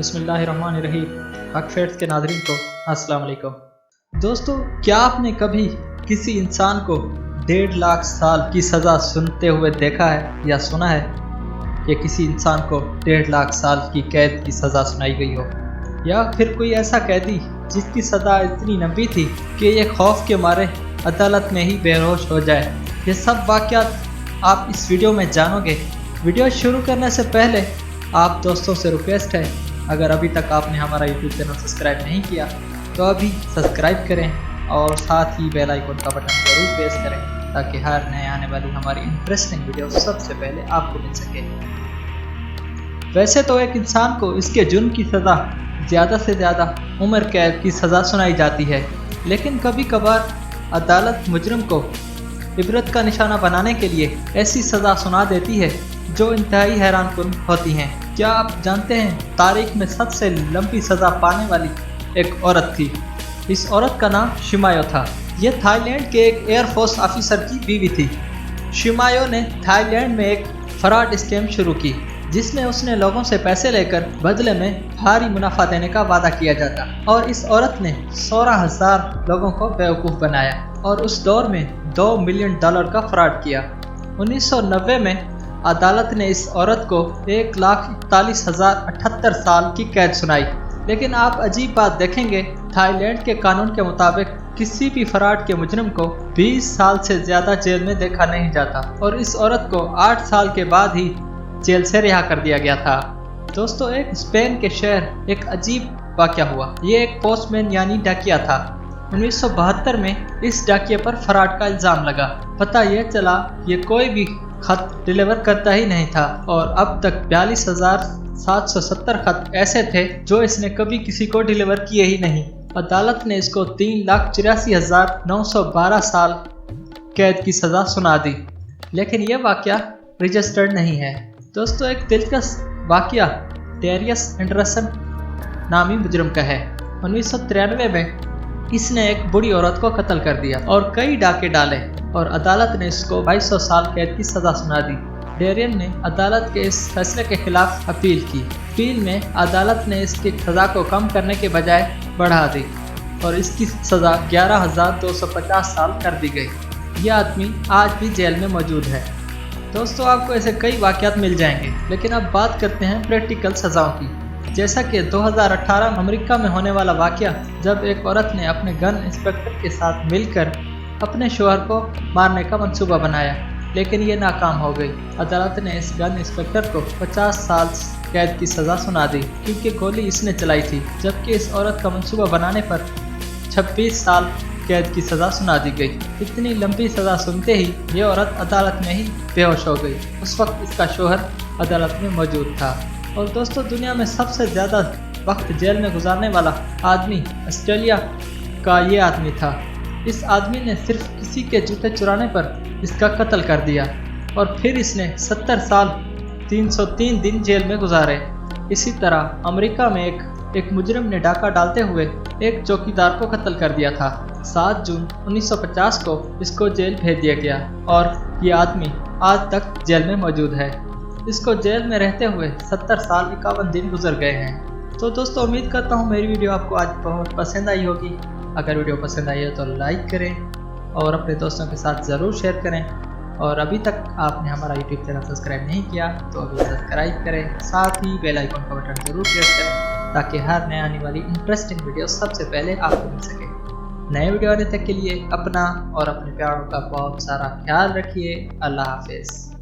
बिस्मिल्लाहिर्रहमानिर्रहीम। हक फैक्ट्स के नाज़रीन को अस्सलाम वालेकुम। दोस्तों, क्या आपने कभी किसी इंसान को 1.5 लाख साल की सज़ा सुनते हुए देखा है या सुना है कि किसी इंसान को 1.5 लाख साल की कैद की सज़ा सुनाई गई हो, या फिर कोई ऐसा कैदी जिसकी सज़ा इतनी लंबी थी कि ये खौफ के मारे अदालत में ही बेहोश हो जाए? ये सब वाक़यात आप इस वीडियो में जानोगे। वीडियो शुरू करने से पहले आप दोस्तों से रिक्वेस्ट है, अगर अभी तक आपने हमारा यूट्यूब चैनल सब्सक्राइब नहीं किया तो अभी सब्सक्राइब करें और साथ ही बेल आइकन का बटन ज़रूर प्रेस करें ताकि हर नए आने वाली हमारी इंटरेस्टिंग वीडियो सबसे पहले आपको मिल सके। वैसे तो एक इंसान को इसके जुर्म की सज़ा ज़्यादा से ज़्यादा उम्र कैद की सज़ा सुनाई जाती है, लेकिन कभी कभार अदालत मुजरिम को इबरत का निशाना बनाने के लिए ऐसी सज़ा सुना देती है जो इंतहाई हैरानकुन होती हैं। क्या आप जानते हैं, तारीख में सबसे लंबी सज़ा पाने वाली एक औरत थी। इस औरत का नाम शिमायो था। यह थाईलैंड के एक एयरफोर्स ऑफिसर की बीवी थी। शिमायो ने थाईलैंड में एक फ्रॉड स्कैम शुरू की जिसमें उसने लोगों से पैसे लेकर बदले में भारी मुनाफा देने का वादा किया जाता, और इस औरत ने 16,000 लोगों को बेवकूफ़ बनाया और उस दौर में $2 मिलियन का फ्रॉड किया। 1990 में अदालत ने इस औरत को 1,41,078 साल की कैद सुनाई। लेकिन आप अजीब बात देखेंगे, थाईलैंड के कानून के मुताबिक किसी भी फ्रॉड के मुजरिम को 20 साल से ज़्यादा जेल में देखा नहीं जाता, और इस औरत को 8 साल के बाद ही जेल से रिहा कर दिया गया था। दोस्तों, एक स्पेन के शहर एक अजीब वाक़या हुआ। ये एक पोस्टमैन यानी डाकिया था। 1972 में इस डाकिया पर फ्रॉड का इल्ज़ाम लगा। पता यह चला ये कोई भी खत डिलीवर करता ही नहीं था, और अब तक 42,770 खत ऐसे थे जो इसने कभी किसी को डिलीवर किए ही नहीं। अदालत ने इसको 3,84,912 साल कैद की सज़ा सुना दी, लेकिन यह वाक़या रजिस्टर्ड नहीं है। दोस्तों, एक दिलचस्प वाक़या डेरियस एंडरसन नामी मुजरिम का है। 1993 में इसने एक बूढ़ी औरत को कत्ल कर दिया और कई डाके डाले, और अदालत ने इसको 2200 साल कैद की सज़ा सुना दी। डेरियन ने अदालत के इस फैसले के खिलाफ अपील की। अपील में अदालत ने इसकी सज़ा को कम करने के बजाय बढ़ा दी और इसकी सज़ा 11,250 साल कर दी गई। यह आदमी आज भी जेल में मौजूद है। दोस्तों, आपको ऐसे कई वाक़यात मिल जाएंगे, लेकिन अब बात करते हैं प्रैक्टिकल सज़ाओं की। जैसा कि 2018 अमेरिका में होने वाला वाक़या, जब एक औरत ने अपने गन इंस्पेक्टर के साथ मिलकर अपने शौहर को मारने का मंसूबा बनाया, लेकिन ये नाकाम हो गई। अदालत ने इस गन इंस्पेक्टर को 50 साल कैद की सज़ा सुना दी क्योंकि गोली इसने चलाई थी, जबकि इस औरत का मंसूबा बनाने पर 26 साल कैद की सज़ा सुना दी गई। इतनी लंबी सज़ा सुनते ही ये औरत अदालत में ही बेहोश हो गई। उस वक्त इसका शौहर अदालत में मौजूद था। और दोस्तों, दुनिया में सबसे ज़्यादा वक्त जेल में गुजारने वाला आदमी ऑस्ट्रेलिया का ये आदमी था। इस आदमी ने सिर्फ किसी के जूते चुराने पर इसका कत्ल कर दिया, और फिर इसने 70 साल 303 दिन जेल में गुजारे। इसी तरह अमेरिका में एक मुजरिम ने डाका डालते हुए एक चौकीदार को कत्ल कर दिया था। 7 जून 1950 को इसको जेल भेज दिया गया, और ये आदमी आज तक जेल में मौजूद है। इसको जेल में रहते हुए 70 साल 51 दिन गुजर गए हैं। तो दोस्तों, उम्मीद करता हूँ मेरी वीडियो आपको आज बहुत पसंद आई होगी। अगर वीडियो पसंद आई है तो लाइक करें और अपने दोस्तों के साथ ज़रूर शेयर करें, और अभी तक आपने हमारा यूट्यूब चैनल सब्सक्राइब नहीं किया तो अभी सब्सक्राइब करें, साथ ही बेल आइकन का बटन ज़रूर प्रेस करें ताकि हर नए आने वाली इंटरेस्टिंग वीडियो सबसे पहले आपको मिल सके। नए वीडियो आने तक के लिए अपना और अपने प्यारों का बहुत सारा ख्याल रखिए। अल्लाह हाफिज़।